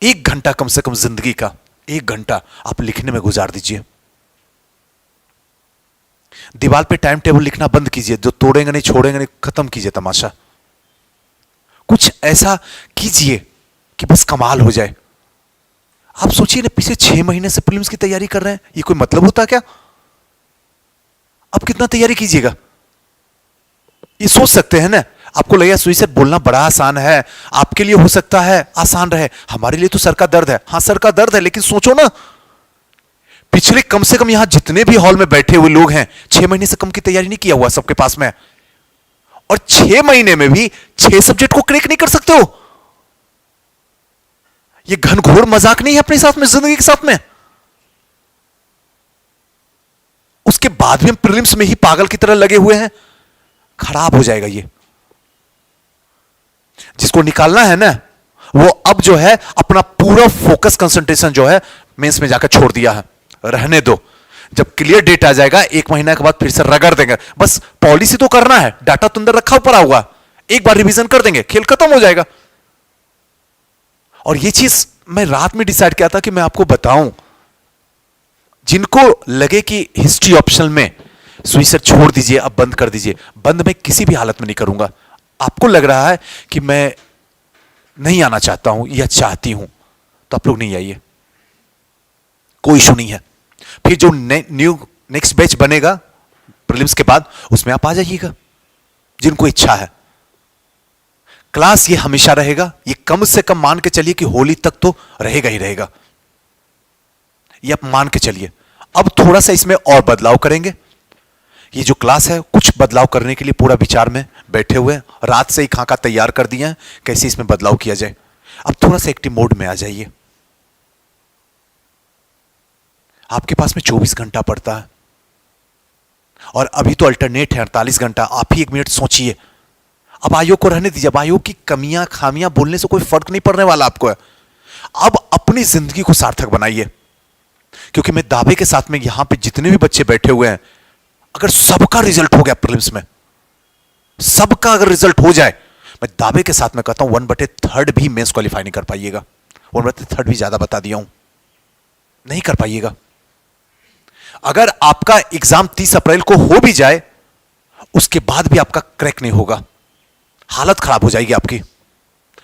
1 घंटा कम से कम जिंदगी का 1 घंटा आप लिखने में गुजार दीजिए। दीवार पे टाइम टेबल लिखना बंद कीजिए, जो तोड़ेंगे नहीं छोड़ेंगे नहीं, खत्म कीजिए तमाशा। कुछ ऐसा कीजिए कि बस कमाल हो जाए। आप सोचिए ना, पिछले 6 महीने से प्रीलिम्स की तैयारी कर रहे हैं, ये कोई मतलब होता क्या? अब कितना तैयारी कीजिएगा, ये सोच सकते हैं ना। आपको लगेगा सुइसाइड बोलना बड़ा आसान है, आपके लिए हो सकता है आसान रहे, हमारे लिए तो सर का दर्द है। हां सर का दर्द है, लेकिन सोचो ना, पिछले कम से कम यहां जितने भी हॉल में बैठे हुए लोग हैं, 6 महीने से कम की तैयारी नहीं किया हुआ सबके पास में, और 6 महीने में भी 6 सब्जेक्ट को क्रैक नहीं कर सकते हो। ये घनघोर मजाक नहीं है अपने साथ में, जिंदगी के साथ में। उसके बाद भी हम प्रीलिम्स में ही पागल की तरह लगे हुए हैं, खराब हो जाएगा ये। जिसको निकालना है ना, वो अब जो है अपना पूरा फोकस कंसंट्रेशन जो है मेंस में जाकर छोड़ दिया है। रहने दो, जब क्लियर डेट आ जाएगा 1 महीना के बाद फिर से रगड़ देंगे। बस पॉलिसी तो करना है, डाटा तो अंदर रखा पड़ा हुआ, एक बार रिवीजन कर देंगे, खेल खत्म हो जाएगा। और ये चीज मैं रात में डिसाइड किया था कि मैं आपको बताऊं। जिनको लगे कि हिस्ट्री ऑप्शनल में सुइसाइड छोड़ दीजिए, अब बंद कर दीजिए, बंद मैं किसी भी हालत में नहीं करूंगा। आपको लग रहा है कि मैं नहीं आना चाहता हूं या चाहती हूं, तो आप लोग नहीं आइए, कोई इशू नहीं है। फिर जो नेक्स्ट बैच बनेगा प्रीलिम्स के बाद, उसमें आप आ जाइएगा जिनको इच्छा है। क्लास ये हमेशा रहेगा, ये कम से कम मान के चलिए कि होली तक तो रहेगा ही रहेगा, ये आप मान के चलिए। अब थोड़ा सा इसमें और बदलाव करेंगे। ये जो क्लास है, कुछ बदलाव करने के लिए पूरा विचार में बैठे हुए हैं, रात से ही खाका तैयार कर दिए हैं कैसे इसमें बदलाव किया जाए। अब थोड़ा सा एक्टिव मोड में आ जाइए। आपके पास में 24 घंटा पड़ता है, और अभी तो अल्टरनेट है 48 घंटा। आप ही 1 मिनट सोचिए। अब आयोग को रहने दीजिए, अब आयोग की कमियां खामियां बोलने से कोई फर्क नहीं पड़ने वाला आपको है। अब अपनी जिंदगी को सार्थक बनाइए, क्योंकि मैं दावे के साथ में यहां पे जितने भी बच्चे बैठे हुए हैं, अगर सबका रिजल्ट हो गया प्रीलिम्स में, सबका अगर रिजल्ट हो जाए, मैं दावे के साथ में कहता हूं 1/3 भी मेंस क्वालिफाई नहीं कर पाइएगा। 1/3 भी ज्यादा बता दिया हूं, नहीं कर पाइएगा। अगर आपका एग्जाम 30 अप्रैल को हो भी जाए, उसके बाद भी आपका क्रैक नहीं होगा, हालत खराब हो जाएगी आपकी,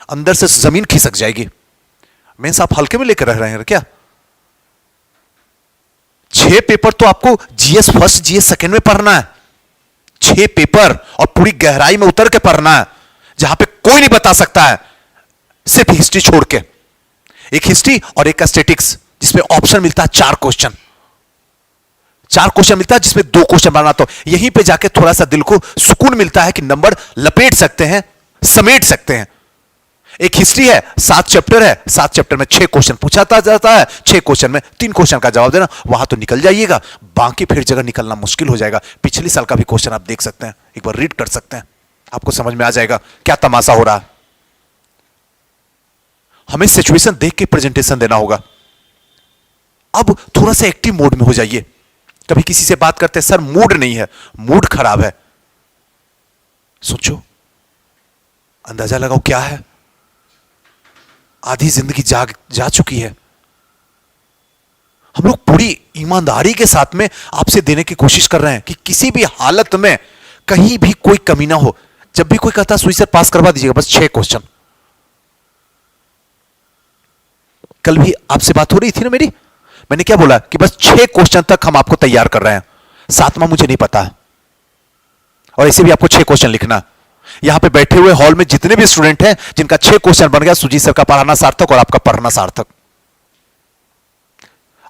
अंदर से जमीन खिसक जाएगी। मेंस आप हल्के में लेकर रह रहे हैं क्या? 6 पेपर तो आपको जीएस फर्स्ट जीएस सेकंड में पढ़ना है, 6 पेपर, और पूरी गहराई में उतर के पढ़ना है, जहां पे कोई नहीं बता सकता है, सिर्फ हिस्ट्री छोड़ के। एक हिस्ट्री और एक स्टैटिक्स, जिसमें ऑप्शन मिलता है 4 क्वेश्चन, 4 क्वेश्चन मिलता है, जिसमें 2 क्वेश्चन बनाना। तो यहीं पे जाके थोड़ा सा दिल को सुकून मिलता है कि नंबर लपेट सकते हैं, समेट सकते हैं। एक हिस्ट्री है, 7 चैप्टर है, 7 चैप्टर में 6 क्वेश्चन पूछा जाता है, 6 क्वेश्चन में 3 क्वेश्चन का जवाब देना, वहां तो निकल जाइएगा। बाकी फिर जगह निकलना मुश्किल हो जाएगा। पिछले साल का भी क्वेश्चन आप देख सकते हैं, एक बार रीड कर सकते हैं, आपको समझ में आ जाएगा क्या तमाशा हो रहा है। हमें सिचुएशन देख के प्रेजेंटेशन देना होगा। अब थोड़ा सा एक्टिव मोड में हो जाइए। कभी किसी से बात करते हैं, सर मूड नहीं है, मूड खराब है, सोचो, अंदाजा लगाओ क्या है। आधी जिंदगी जा चुकी है। हम लोग पूरी ईमानदारी के साथ में आपसे देने की कोशिश कर रहे हैं कि किसी भी हालत में कहीं भी कोई कमी ना हो। जब भी कोई कहता है सुइसाइड पास करवा दीजिएगा, बस 6 क्वेश्चन। कल भी आपसे बात हो रही थी ना मेरी, मैंने क्या बोला कि बस 6 क्वेश्चन तक हम आपको तैयार कर रहे हैं, 7वां मुझे नहीं पता, और ऐसे भी आपको 6 क्वेश्चन लिखना। यहां पे बैठे हुए हॉल में जितने भी स्टूडेंट हैं जिनका 6 क्वेश्चन बन गया, सुजीत सर का पढ़ाना सार्थक और आपका पढ़ना सार्थक।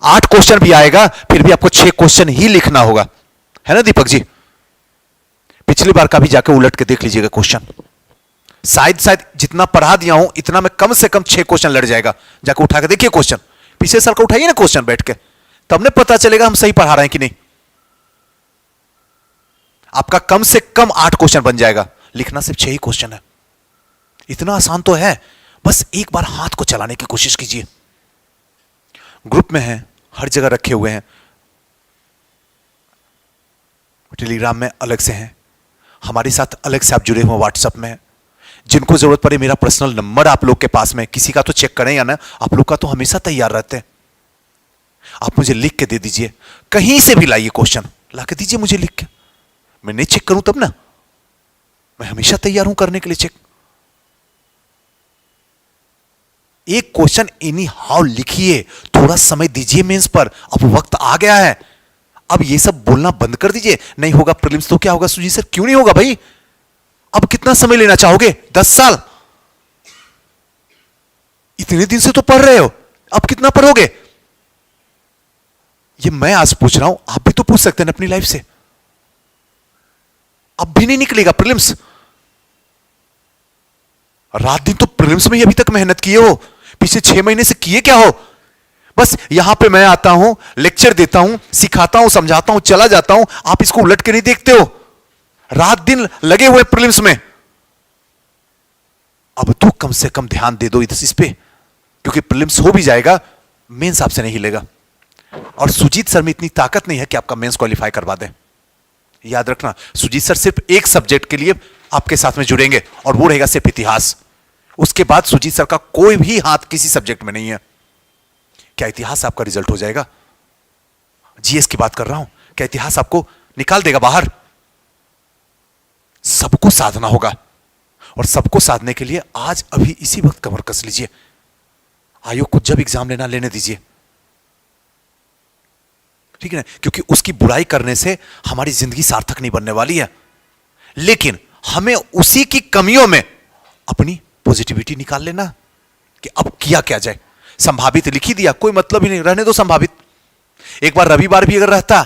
8 क्वेश्चन भी आएगा, फिर भी आपको 6 क्वेश्चन ही लिखना होगा, है ना दीपक जी? पिछली बार का भी जाके उलट के देख लीजिएगा क्वेश्चन। शायद जितना पढ़ा दिया हूं इतना में कम से कम 6 क्वेश्चन लड़ जाएगा। जाके उठा के देखिए क्वेश्चन, पिछले साल का उठाइए ना क्वेश्चन बैठ के, तब ने पता चलेगा हम सही पढ़ा रहे हैं कि नहीं। आपका कम से कम 8 क्वेश्चन बन जाएगा, लिखना सिर्फ 6 ही क्वेश्चन है। इतना आसान तो है, बस एक बार हाथ को चलाने की कोशिश कीजिए। ग्रुप में हैं, हर जगह रखे हुए हैं, टेलीग्राम में अलग से हैं, हमारे साथ अलग से आप जुड़े हुए व्हाट्सएप में हैं। जिनको जरूरत पड़े मेरा पर्सनल नंबर आप लोग के पास में, किसी का तो चेक करें या ना, आप लोग का तो हमेशा तैयार रहते हैं। आप मुझे लिख के दे दीजिए, कहीं से भी लाइए क्वेश्चन, ला के दीजिए मुझे लिख के, मैं नहीं चेक करूं तब ना, मैं हमेशा तैयार हूं करने के लिए चेक। एक क्वेश्चन एनी हाउ लिखिए, थोड़ा समय दीजिए मेंस पर, अब वक्त आ गया है। अब ये सब बोलना बंद कर दीजिए, नहीं होगा प्रीलिम्स तो क्या होगा सुजीत सर, क्यों नहीं होगा भाई, अब कितना समय लेना चाहोगे, 10 साल? इतने दिन से तो पढ़ रहे हो, अब कितना पढ़ोगे? ये मैं आज पूछ रहा हूं, आप भी तो पूछ सकते हैं अपनी लाइफ से। अब भी नहीं निकलेगा प्रीलिम्स, रात दिन तो प्रीलिम्स में ही अभी तक मेहनत किए हो, पिछले 6 महीने से किए क्या हो? बस यहां पे मैं आता हूं, लेक्चर देता हूं, सिखाता हूं, समझाता हूं, चला जाता हूं, आप इसको उलट के नहीं देखते हो। रात दिन लगे हुए प्रीलिम्स में, अब तो कम से कम ध्यान दे दो इस पे, क्योंकि प्रीलिम्स हो भी जाएगा, मेंस आपसे नहीं लेगा। और सुजीत सर में इतनी ताकत नहीं है कि आपका मेंस क्वालिफाई करवा दें। याद रखना, सुजीत सर सिर्फ एक सब्जेक्ट के लिए आपके साथ में जुड़ेंगे, और वो रहेगा सिर्फ इतिहास। उसके बाद सुजीत सर का कोई भी हाथ किसी सब्जेक्ट में नहीं है। क्या इतिहास आपका रिजल्ट हो जाएगा? जीएस की बात कर रहा हूं, क्या इतिहास आपको निकाल देगा बाहर? सबको साधना होगा, और सबको साधने के लिए आज अभी इसी वक्त कमर कस लीजिए। आयोग को जब एग्जाम लेने दीजिए, ठीक है ना, क्योंकि उसकी बुराई करने से हमारी जिंदगी सार्थक नहीं बनने वाली है। लेकिन हमें उसी की कमियों में अपनी पॉजिटिविटी निकाल लेना कि अब किया क्या जाए। संभावित लिख ही दिया, कोई मतलब ही नहीं, रहने दो संभावित। एक बार रविवार भी अगर रहता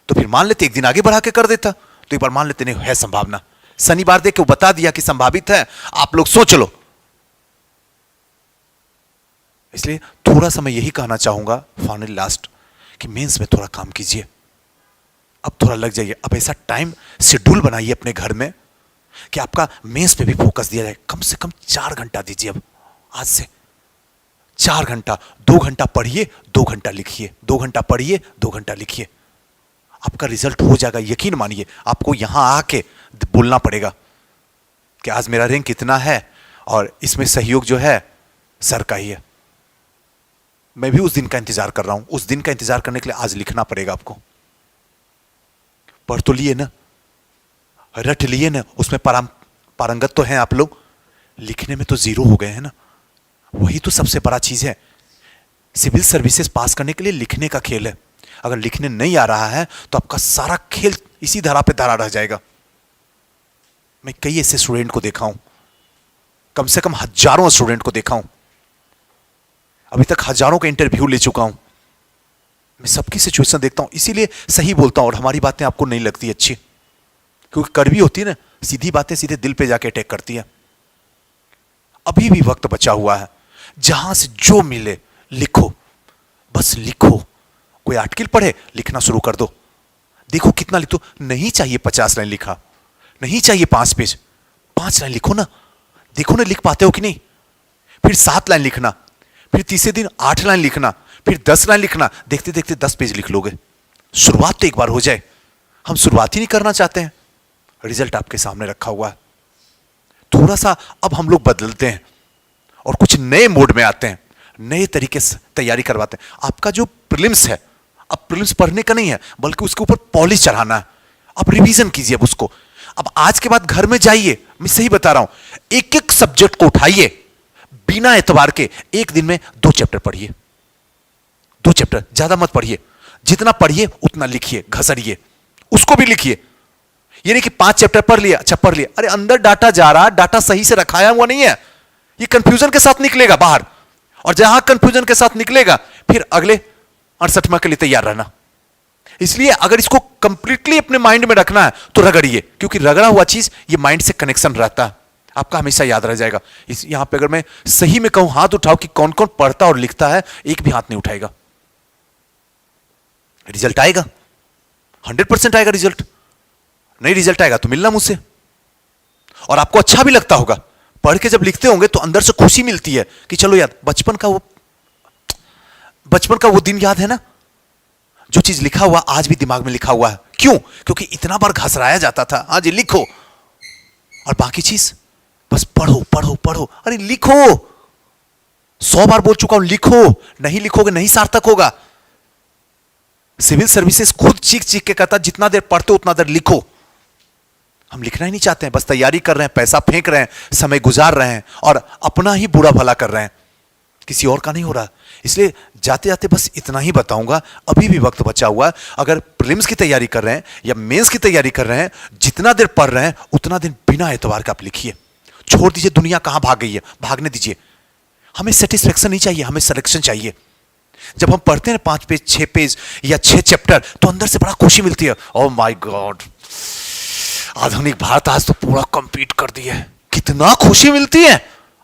तो फिर मान लेते, एक दिन आगे बढ़ा के कर देता, तो एक बार मान लेते नहीं है संभावना। शनिवार देख के वो बता दिया कि संभावित है, आप लोग सोच लो। इसलिए थोड़ा सा मैं यही कहना चाहूंगा फाइनली लास्ट, कि मेंस में थोड़ा काम कीजिए, अब थोड़ा लग जाइए। अब ऐसा टाइम शेड्यूल बनाइए अपने घर में कि आपका मेंस पे भी फोकस दिया जाए। कम से कम 4 घंटा दीजिए, अब आज से 4 घंटा, 2 घंटा पढ़िए, 2 घंटा लिखिए, 2 घंटा पढ़िए, 2 घंटा लिखिए। आपका रिजल्ट हो जाएगा, यकीन मानिए। आपको यहां आके बोलना पड़ेगा कि आज मेरा रैंक कितना है, और इसमें सहयोग जो है सर का ही है। मैं भी उस दिन का इंतजार कर रहा हूं, उस दिन का इंतजार करने के लिए आज लिखना पड़ेगा आपको। पढ़ तो लिए ना, रट लिए ना, उसमें पारंगत तो हैं आप लोग, लिखने में तो 0 हो गए हैं ना, वही तो सबसे बड़ा चीज है। सिविल सर्विसेज पास करने के लिए लिखने का खेल है। अगर लिखने नहीं आ रहा है तो आपका सारा खेल इसी धारा पे धारा रह जाएगा। मैं कई ऐसे स्टूडेंट को देखा हूं, कम से कम हजारों स्टूडेंट को देखा हूं, अभी तक हजारों का इंटरव्यू ले चुका हूं। मैं सबकी सिचुएशन देखता हूं, इसीलिए सही बोलता हूं, और हमारी बातें आपको नहीं लगती अच्छी, क्योंकि कड़वी होती है ना, सीधी बातें सीधे दिल पे जाके अटैक करती है। अभी भी वक्त बचा हुआ है, जहां से जो मिले लिखो, बस लिखो। कोई आर्टिकल पढ़े, लिखना शुरू कर दो, देखो कितना लिखो। नहीं चाहिए 50 लाइन लिखा, नहीं चाहिए 5 पेज, 5 लाइन लिखो ना, देखो ना लिख पाते हो कि नहीं। फिर 7 लाइन लिखना, फिर तीसरे दिन 8 लाइन लिखना, फिर 10 लाइन लिखना, देखते देखते 10 पेज लिख लोगे। शुरुआत तो एक बार हो जाए, हम शुरुआत ही नहीं करना चाहते हैं। रिजल्ट आपके सामने रखा हुआ है। थोड़ा सा अब हम लोग बदलते हैं और कुछ नए मोड में आते हैं, नए तरीके से तैयारी करवाते हैं। आपका जो प्रीलिम्स है, अब प्रीलिम्स पढ़ने का नहीं है, बल्कि उसके ऊपर पॉलिश चढ़ाना है। अब रिवीजन कीजिए अब उसको। अब आज के बाद घर में जाइए, मैं सही बता रहा हूं, एक एक सब्जेक्ट को उठाइए, बिना एतबार के एक दिन में 2 चैप्टर पढ़िए। 2 चैप्टर, ज्यादा मत पढ़िए, जितना पढ़िए उतना लिखिए, घसरिए, उसको भी लिखिए। ये नहीं कि 5 चैप्टर पढ़ लिया, अच्छा पढ़ लिया, अरे अंदर डाटा जा रहा, डाटा सही से रखाया हुआ नहीं है, ये कंफ्यूजन के साथ निकलेगा बाहर। और जहां कंफ्यूजन के साथ निकलेगा, फिर अगले 68वां के लिए तैयार रहना। इसलिए अगर इसको कंप्लीटली अपने माइंड में रखना है तो रगड़िए, क्योंकि रगड़ा हुआ चीज ये माइंड से कनेक्शन रहता है, आपका हमेशा याद रह जाएगा। इस यहां पे अगर मैं सही में कहूं, हाथ उठाओ कि कौन कौन पढ़ता और लिखता है, एक भी हाथ नहीं उठाएगा। रिजल्ट आएगा, 100% आएगा रिजल्ट। नहीं रिजल्ट आएगा तो मिलना मुझसे। और आपको अच्छा भी लगता होगा, पढ़ के जब लिखते होंगे तो अंदर से खुशी मिलती है कि चलो यार, बचपन का वो दिन याद है ना, जो चीज लिखा हुआ आज भी दिमाग में लिखा हुआ है। क्यों? क्योंकि इतना बार घसराया जाता था, आज ये लिखो। और बाकी चीज बस पढ़ो पढ़ो पढ़ो, अरे लिखो। 100 बार बोल चुका हूं, लिखो। नहीं लिखोगे नहीं सार्थक होगा। सिविल सर्विसेज खुद चीख चीख के कहता जितना देर पढ़ते उतना देर लिखो। हम लिखना ही नहीं चाहते हैं, बस तैयारी कर रहे हैं, पैसा फेंक रहे हैं, समय गुजार रहे हैं और अपना ही बुरा भला कर रहे हैं, किसी और का नहीं हो रहा। इसलिए जाते जाते बस इतना ही बताऊंगा, अभी भी वक्त बचा हुआ है। अगर प्रीलिम्स की तैयारी कर रहे हैं या मेंस की तैयारी कर रहे हैं, जितना देर पढ़ रहे हैं उतना दिन बिना एतबार के आप लिखिए। छोड़ दीजिए दुनिया कहां भाग गई है, भागने दीजिए। हमें सेटिस्फेक्शन नहीं चाहिए, हमें सिलेक्शन चाहिए। जब हम पढ़ते हैं 5 पेज 6 पेज या 6 चैप्टर तो अंदर से बड़ा खुशी मिलती है। ओह माय गॉड, आधुनिक भारत आज तो पूरा कंप्लीट कर दिया है, कितना खुशी मिलती है,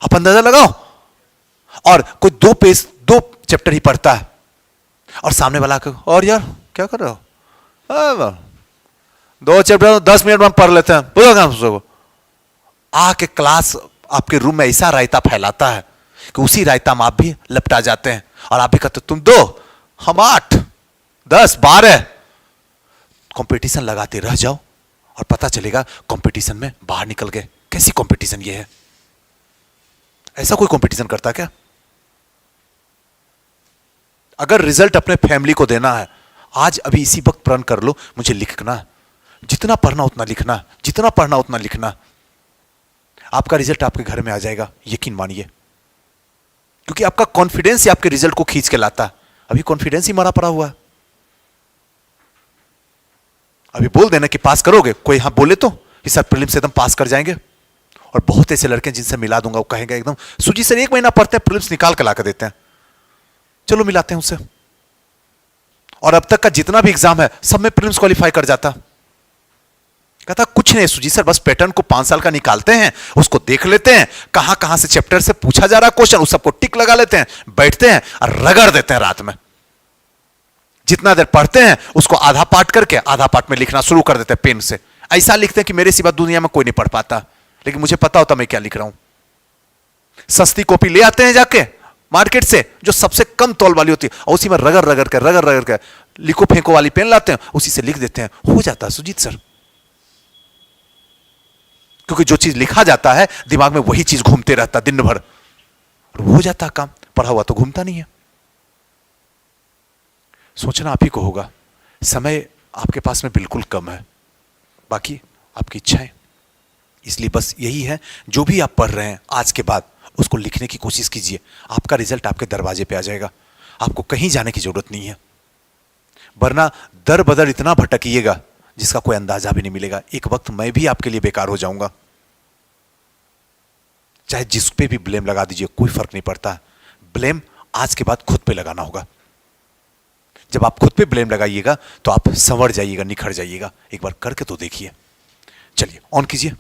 आप अंदाजा लगाओ। और कोई 2 पेज 2 चैप्टर ही पढ़ता है और सामने वाला को, और यार क्या कर रहे हो, 2 चैप्टर 10 मिनट में पढ़ लेते हैं, पूरा काम को आके क्लास आपके रूम में ऐसा रायता फैलाता है कि उसी रायता में आप भी लपटा जाते हैं और आप भी कहते तुम 2 हम 8 10 12। कंपटीशन लगाते रह जाओ और पता चलेगा कंपटीशन में बाहर निकल गए। कैसी कंपटीशन ये है, ऐसा कोई कंपटीशन करता क्या? अगर रिजल्ट अपने फैमिली को देना है, आज अभी इसी वक्त प्रण कर लो, मुझे लिखना है, जितना पढ़ना उतना लिखना, जितना पढ़ना उतना लिखना। आपका रिजल्ट आपके घर में आ जाएगा, यकीन मानिए, क्योंकि आपका कॉन्फिडेंस ही आपके रिजल्ट को खींच के लाता है। अभी कॉन्फिडेंस ही मरा पड़ा हुआ है। अभी बोल देना कि पास करोगे, कोई हाँ बोले तो कि सर प्रीलिम से एकदम पास कर जाएंगे, और बहुत ऐसे लड़के जिनसे मिला दूंगा वो कहेंगे एकदम सुजी सर 1 महीना पढ़ते हैं प्रीलिम्स निकाल के ला कर देते हैं, चलो मिलाते हैं उससे। और अब तक का जितना भी एग्जाम है सब में प्रीलिम्स क्वालिफाई कर जाता। कहता कुछ नहीं सुजी सर, बस पैटर्न को 5 साल का निकालते हैं, उसको देख लेते हैं, कहां कहां से चैप्टर से पूछा जा रहा क्वेश्चन, उस सबको टिक लगा लेते हैं, बैठते हैं और रगड़ देते हैं रात में। जितना देर पढ़ते हैं उसको आधा पाठ करके आधा पाठ में लिखना शुरू कर देते हैं पेन से। ऐसा लिखते हैं कि मेरे सिवा दुनिया में कोई नहीं पढ़ पाता, लेकिन मुझे पता होता मैं क्या लिख रहा हूं। सस्ती कॉपी ले आते हैं जाके मार्केट से, जो सबसे कम तौल वाली होती है, और उसी में रगड़ रगड़ कर लिखो फेंको वाली पेन लाते हैं, उसी से लिख देते हैं, हो जाता है सुजीत सर। क्योंकि जो चीज लिखा जाता है दिमाग में वही चीज घूमते रहता दिन भर, और हो जाता काम, पढ़ा हुआ तो घूमता नहीं है। सोचना आप ही को होगा, समय आपके पास में बिल्कुल कम है, बाकी आपकी इच्छाएं। इसलिए बस यही है, जो भी आप पढ़ रहे हैं आज के बाद उसको लिखने की कोशिश कीजिए, आपका रिजल्ट आपके दरवाजे पे आ जाएगा, आपको कहीं जाने की जरूरत नहीं है। वरना दर बदर इतना भटकिएगा जिसका कोई अंदाजा भी नहीं मिलेगा। एक वक्त मैं भी आपके लिए बेकार हो जाऊंगा। चाहे जिस पे भी ब्लेम लगा दीजिए, कोई फर्क नहीं पड़ता। ब्लेम आज के बाद खुद पे लगाना होगा। जब आप खुद पे ब्लेम लगाइएगा तो आप संवर जाइएगा, निखर जाइएगा। एक बार करके तो देखिए। चलिए ऑन कीजिए।